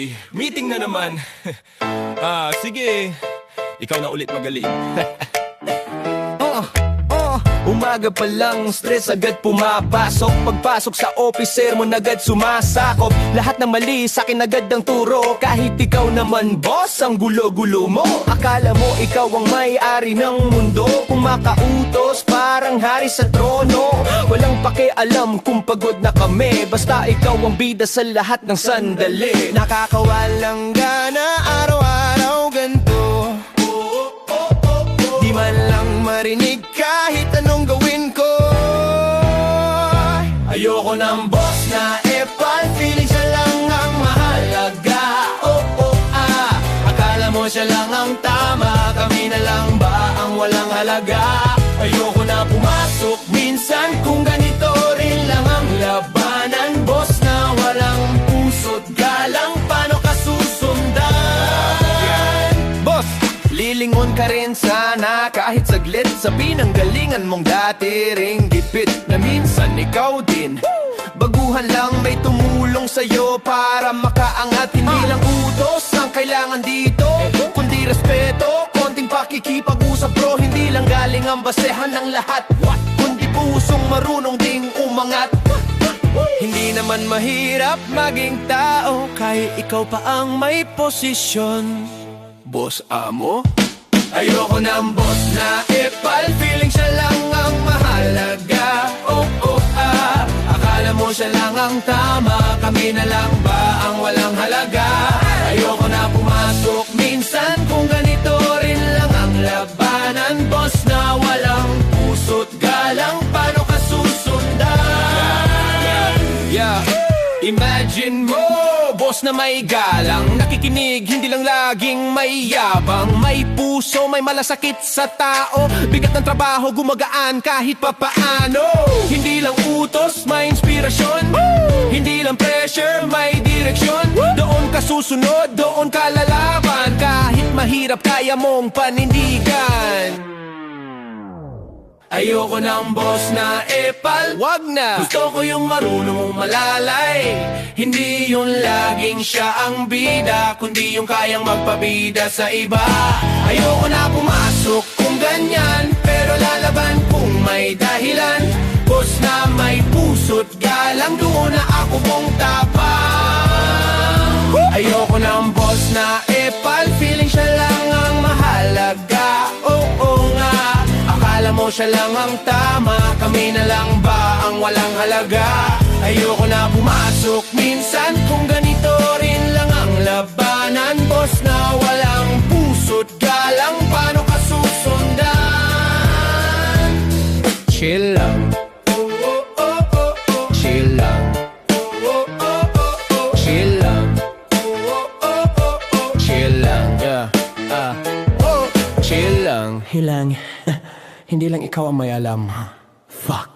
Okay, meeting na naman. Sige. Ikaw na ulit magaling. Umaga pa lang, stress agad pumapasok. Pagpasok sa office, sermon agad sumasakop. Lahat ng mali, sa'kin agad ang turo. Kahit ikaw naman, boss, ang gulo-gulo mo. Akala mo ikaw ang may-ari ng mundo. Kung makautos, parang hari sa trono. Walang pakialam kung pagod na kami. Basta ikaw ang bida sa lahat ng sandali. Nakakawalang gana, araw-araw ganito. Di man lang marinig kahit anong gawin ko. Ayoko ng boss na epal, feeling siya lang ang mahalaga. Akala mo siya lang ang tama, kami na lang ba ang walang halaga? Ayoko na pumasok minsan kung ganito rin lang ang labanan. Boss na walang puso't galang, paano ka susundan? Boss, lilingon ka rin sana kahit saglit. Sabi ng galingan mong dati ring gipit na minsan ikaw din. Baguhan lang may tumulong sa'yo para makaangat. Hindi lang utos ang kailangan dito, kundi respeto, konting pakikipag-usap bro. Hindi lang galing ang basehan ng lahat, kundi pusong marunong ding umangat. Hindi naman mahirap maging tao kahit ikaw pa ang may posisyon. Boss amo? Ayoko ng boss na epal, feeling siya lang ang mahalaga. Akala mo siya lang ang tama, kami na lang ba ang walang halaga? Ayoko na pumasok minsan kung ganito rin lang ang labanan. Boss na walang puso't galang, paano ka susundan? Yeah, imagine mo, boss na may galang, nakikinig, hindi lang laging may yabang. May puso, may malasakit sa tao, bigat ng trabaho, gumagaan kahit papaano. Hindi lang utos, may inspirasyon. Hindi lang pressure, may direksyon. Doon ka susunod, doon ka lalaban. Kahit mahirap, kaya mong panindigan. Ayoko ng boss na epal, wag na. Gusto ko yung marunong malalay. Hindi yung laging siya ang bida, kundi yung kayang magpabida sa iba. Ayoko na pumasok kung ganyan, pero lalaban kung may dahilan. Boss na may puso't galang, doon na ako mong tapang. Ayoko ng boss na epal, feeling siya lang ang mahalaga. Oo nga, akala mo siya lang ang tama, kami na lang ba ang walang halaga? Ayoko na pumasok minsan kung ganito rin lang ang labanan. Boss na walang puso't galang, paano ka susundan? Chill lang. Chill lang. Chill lang. Chill lang. Yeah. Chill lang. Hilang. Hindi lang ikaw ang may alam. Fuck.